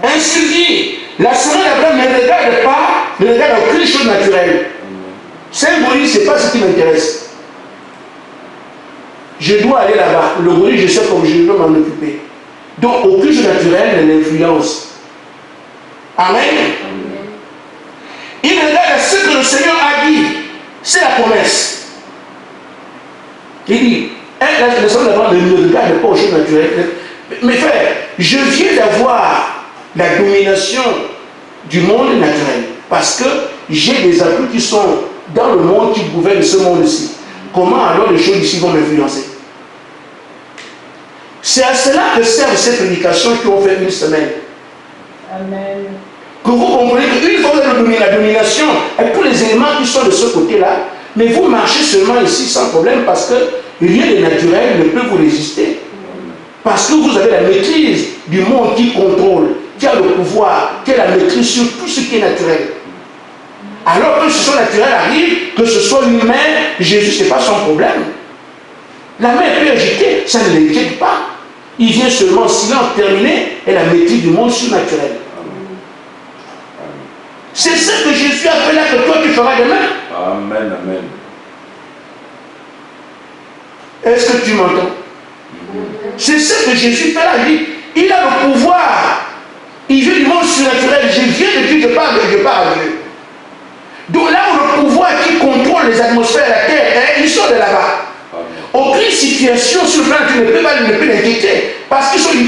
Speaker 1: Ainsi dit, la semence d'Abraham ne regarde pas, ne regarde aucune chose naturelle. Saint gorille, ce n'est pas ce qui m'intéresse. Je dois aller là-bas. Le gorille, je sais comme je dois m'en occuper. Donc, aucune chose naturelle ne l'influence. Amen. Il regarde ce que le Seigneur a dit. C'est la promesse. Il dit, la semence d'Abraham ne regarde pas aux choses naturelles. Mais frère, je viens d'avoir la domination du monde naturel. Parce que j'ai des appuis qui sont dans le monde qui gouverne ce monde-ci. Comment alors les choses ici vont m'influencer? C'est à cela que servent ces prédications qui ont fait une semaine.
Speaker 2: Amen.
Speaker 1: Que vous comprenez qu'une fois que vous avez donné la domination et tous les éléments qui sont de ce côté-là, mais vous marchez seulement ici sans problème parce que rien de naturel ne peut vous résister. Parce que vous avez la maîtrise du monde qui contrôle, qui a le pouvoir, qui a la maîtrise sur tout ce qui est naturel. Alors que ce soit naturel arrive, que ce soit une main, Jésus, ce n'est pas son problème. La main peut agiter, ça ne l'inquiète pas. Il vient seulement silence terminé et la maîtrise du monde surnaturel. C'est ce que Jésus a fait là que toi tu feras demain.
Speaker 3: Amen, amen.
Speaker 1: Est-ce que tu m'entends? C'est ce que Jésus fait là. Il a le pouvoir. Il vient du monde surnaturel. Je viens de Dieu, je parle de Dieu. Donc là où le pouvoir qui contrôle les atmosphères de la terre, il sort de là-bas. Aucune situation sur le plan tu ne peux pas l'inquiéter. Parce qu'ils sont du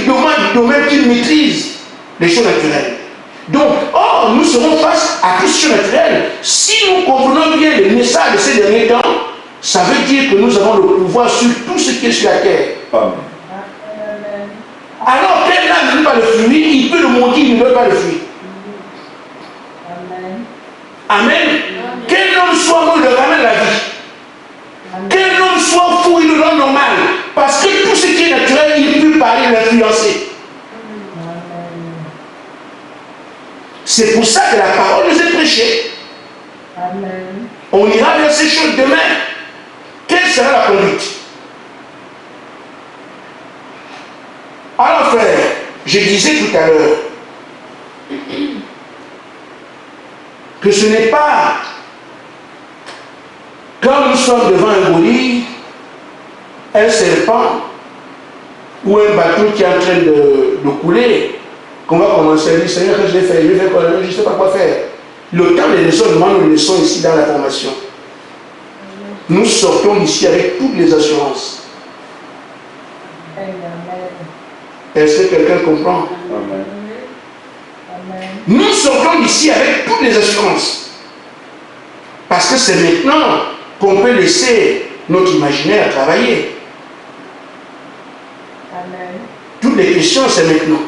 Speaker 1: domaine qu'ils maîtrisent les choses naturelles. Donc, or, nous serons face à tout surnaturel. Si nous comprenons bien le message de ces derniers temps, ça veut dire que nous avons le pouvoir sur tout ce qui est sur la terre.
Speaker 3: Amen.
Speaker 1: Alors, quel âme ne veut pas le fruit, il peut le monter, il ne veut pas le fruit. Amen. Quel homme soit mort, il le ramène à la vie. Quel homme soit fou, il le rend normal. Parce que tout ce qui est naturel, il peut parler, l'influencer. C'est pour ça que la parole nous est prêchée.
Speaker 2: Amen.
Speaker 1: On ira vers ces choses demain. Quelle sera la conduite? Alors frère, je disais tout à l'heure que ce n'est pas quand nous sommes devant un goélet, un serpent ou un bateau qui est en train de couler, qu'on va commencer à dire, Seigneur, que je l'ai fait, je ne sais pas quoi faire. Le temps des raisonnements, nous le laissons ici dans la formation. Nous sortons d'ici avec toutes les assurances. Est-ce que quelqu'un comprend?
Speaker 3: Amen.
Speaker 1: Nous sortons d'ici avec toutes les assurances. Parce que c'est maintenant qu'on peut laisser notre imaginaire travailler.
Speaker 2: Amen.
Speaker 1: Toutes les questions, c'est maintenant.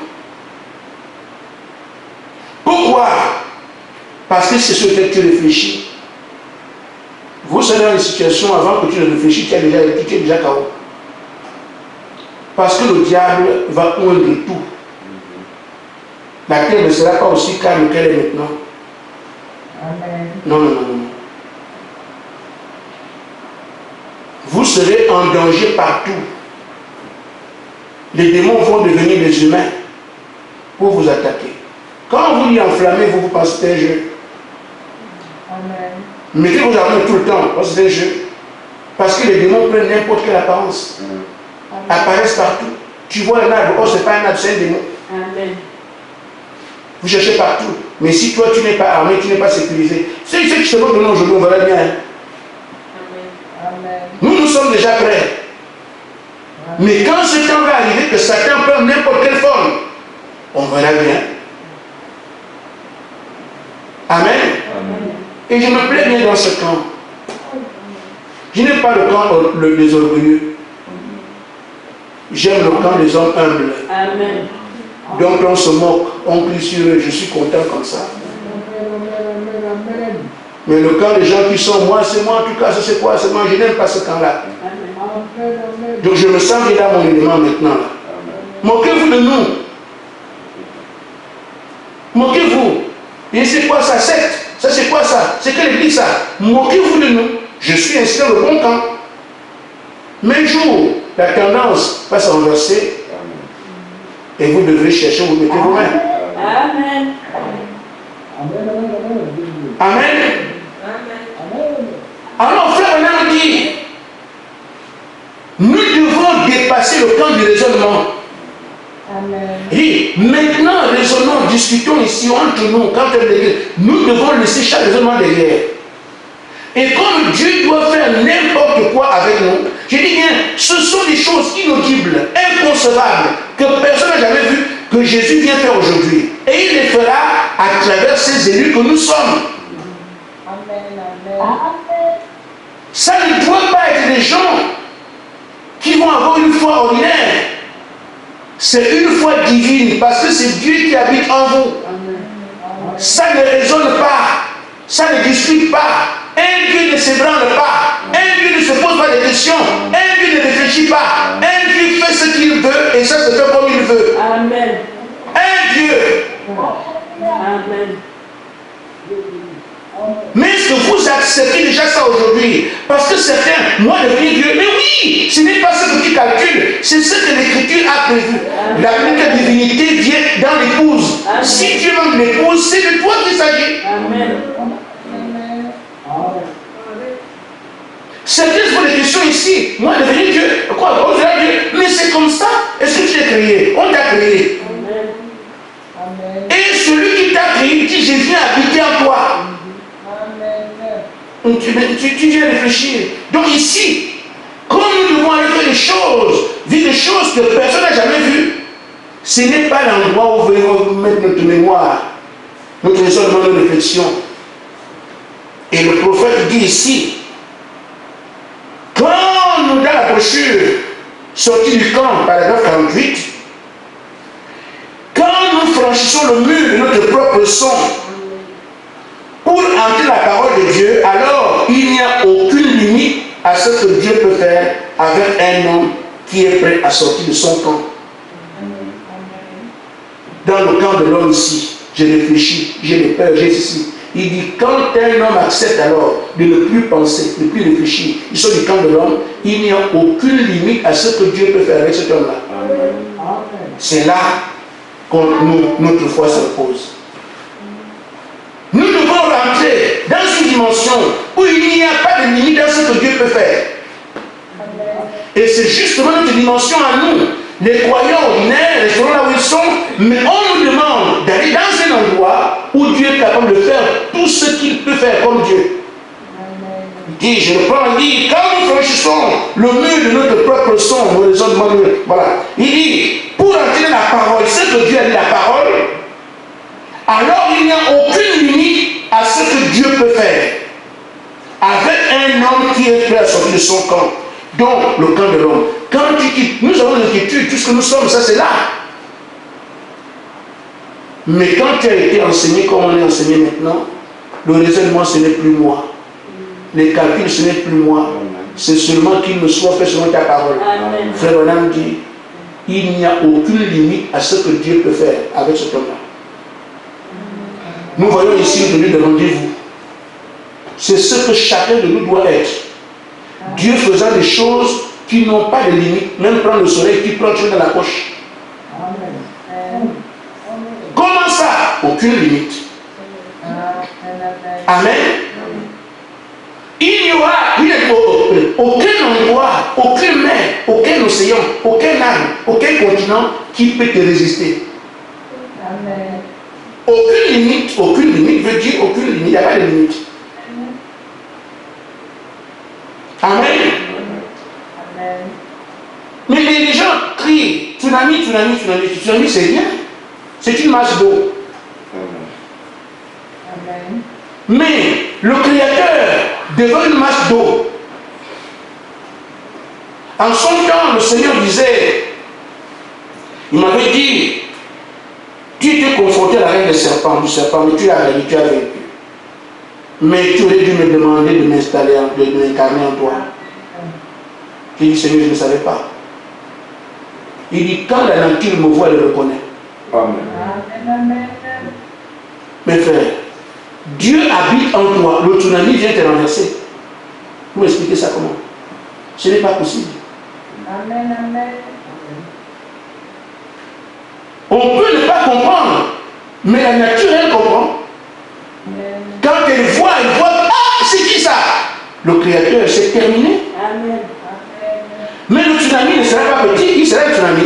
Speaker 1: Pourquoi? Parce que c'est ce que tu réfléchis. Vous serez dans une situation avant que tu ne réfléchisses, tu es déjà KO. Parce que le diable va oindre tout. La terre ne sera pas aussi calme qu'elle est maintenant.
Speaker 2: Amen.
Speaker 1: Non, non, non, non. Vous serez en danger partout. Les démons vont devenir des humains pour vous attaquer. Quand vous y enflammez, vous pensez que c'est un jeu.
Speaker 2: Amen.
Speaker 1: Mettez vos armes tout le temps, parce que c'est un jeu. Parce que les démons prennent n'importe quelle apparence. Apparaissent partout. Tu vois un arbre, oh c'est pas un arbre, c'est un démon.
Speaker 2: Amen.
Speaker 1: Vous cherchez partout. Mais si toi tu n'es pas armé, tu n'es pas sécurisé. C'est ce qui se montre de nos aujourd'hui, on verra bien.
Speaker 2: Amen.
Speaker 1: Nous sommes déjà prêts. Mais quand ce temps va arriver, que Satan prend n'importe quelle forme, on verra bien. Amen.
Speaker 3: Amen.
Speaker 1: Et je me plais bien dans ce camp. Je n'aime pas le camp des orgueilleux. J'aime le camp des hommes humbles.
Speaker 2: Amen.
Speaker 1: Donc on se moque, on crie sur eux, je suis content comme ça. Mais le camp des gens qui sont moi, c'est moi, en tout cas, ça c'est quoi, c'est moi, je n'aime pas ce camp-là. Donc je me sens bien dans mon élément maintenant. Là. Moquez-vous de nous. Moquez-vous. Et c'est quoi ça, secte? Ça c'est quoi ça? C'est quelle église ça? Moquez-vous de nous. Je suis inscrit dans le bon camp. Mais un jour, la tendance va se renverser. Et vous devrez chercher, vous mettez vos mains.
Speaker 2: Amen.
Speaker 1: Amen. Alors, frère, maintenant dit, nous devons dépasser le camp du raisonnement.
Speaker 2: Amen.
Speaker 1: Et maintenant, raisonnons, discutons ici entre nous, quand nous devons laisser chaque raisonnement derrière. Et comme Dieu doit faire n'importe quoi avec nous, je dis bien, ce sont des choses inaudibles, inconcevables, que personne n'a jamais vu, que Jésus vient faire aujourd'hui. Et il les fera à travers ces élus que nous sommes.
Speaker 2: Amen.
Speaker 1: Ça ne doit pas être des gens qui vont avoir une foi ordinaire. C'est une foi divine, parce que c'est Dieu qui habite en vous. Ça ne raisonne pas, ça ne discute pas. Un Dieu ne s'ébranle pas. Un Dieu ne se pose pas de questions. Un Dieu ne réfléchit pas. Un Dieu fait ce qu'il veut et ça se fait comme il veut.
Speaker 2: Amen.
Speaker 1: Un Dieu
Speaker 2: Amen.
Speaker 1: Mais est-ce que vous acceptez déjà ça aujourd'hui? Parce que certains, moi, devenir Dieu, mais oui, ce n'est pas ce que tu calcules, c'est ce que l'Écriture a prévu. La pleine divinité vient dans l'épouse. Si Dieu manque l'épouse, c'est de toi qu'il s'agit.
Speaker 2: Amen.
Speaker 1: Certains se posent des questions ici. Moi, devenir Dieu, quoi? On dirait Dieu. Mais c'est comme ça. Est-ce que tu es créé? On t'a créé. Et celui qui t'a créé dit, je viens habiter en toi. Tu viens réfléchir. Donc ici, comme nous devons aller faire des choses, vivre des choses que personne n'a jamais vues, ce n'est pas l'endroit où nous allons mettre notre mémoire, notre raisonnement, notre réflexion. Et le prophète dit ici, quand nous, dans la brochure sortie du camp, paragraphe 48, quand nous franchissons le mur de notre propre son pour entrer la parole de Dieu, alors il n'y a aucune limite à ce que Dieu peut faire avec un homme qui est prêt à sortir de son camp. Dans le camp de l'homme ici, j'ai réfléchi, j'ai des peurs, j'ai ceci. Il dit, quand un homme accepte alors de ne plus penser, de ne plus réfléchir, il sort du camp de l'homme, il n'y a aucune limite à ce que Dieu peut faire avec cet homme-là. C'est là que notre foi se pose. Nous devons rentrer dans une dimension où il n'y a pas de limite dans ce que Dieu peut faire. Et c'est justement notre dimension à nous. Les croyants ordinaires resteront là où ils sont, mais on nous demande d'aller dans un endroit où Dieu est capable de faire tout ce qu'il peut faire comme Dieu. Il dit, je reprends, il dit, quand nous franchissons le mur de notre propre son, nous raisonnements, voilà. Il dit, pour entrer dans la parole, ce que Dieu a dit la parole, alors il n'y a aucune limite à ce que Dieu peut faire avec un homme qui est prêt à sortir de son camp, donc le camp de l'homme. Quand tu dis, nous avons l'écriture, tout ce que nous sommes, ça c'est là. Mais quand tu as été enseigné comme on est enseigné maintenant, le raisonnement ce n'est plus moi. Les calculs ce n'est plus moi. C'est seulement qu'il me soit fait selon ta parole.
Speaker 2: Amen.
Speaker 1: Frère Bonham dit, il n'y a aucune limite à ce que Dieu peut faire avec cet homme-là. Nous voyons ici le lieu de rendez-vous. C'est ce que chacun de nous doit être. Dieu faisant des choses qui n'ont pas de limite, même prendre le soleil, qui prend tout dans la poche. Comment ça? Aucune limite. Amen. Il n'y aura aucun endroit, aucune mer, aucun océan, aucun arbre, aucun continent qui peut te résister.
Speaker 2: Amen.
Speaker 1: Aucune limite veut dire aucune limite, il n'y a pas de limite. Amen.
Speaker 2: Amen.
Speaker 1: Mais les gens crient, tsunami, tsunami, tsunami, tsunami c'est rien. C'est une masse d'eau.
Speaker 2: Amen.
Speaker 1: Mais le Créateur devant une masse d'eau. En son temps, le Seigneur disait, il m'avait dit, tu étais confronté à la règle du serpent, mais tu as vaincu, tu as vaincu. Mais tu aurais dû me demander de m'installer, de m'incarner en toi. J'ai dit, Seigneur, je ne savais pas. Il dit, quand la nature me voit, elle le reconnaît.
Speaker 2: Amen.
Speaker 1: Mes frères, Dieu habite en toi. Le tsunami vient te renverser. Vous m'expliquez ça comment? Ce n'est pas possible.
Speaker 2: Amen. Amen.
Speaker 1: On peut ne pas comprendre, mais la nature, elle comprend.
Speaker 2: Amen.
Speaker 1: Quand elle voit, ah, c'est qui ça? Le Créateur, c'est terminé.
Speaker 2: Amen.
Speaker 1: Mais le tsunami ne sera pas petit, il sera un tsunami.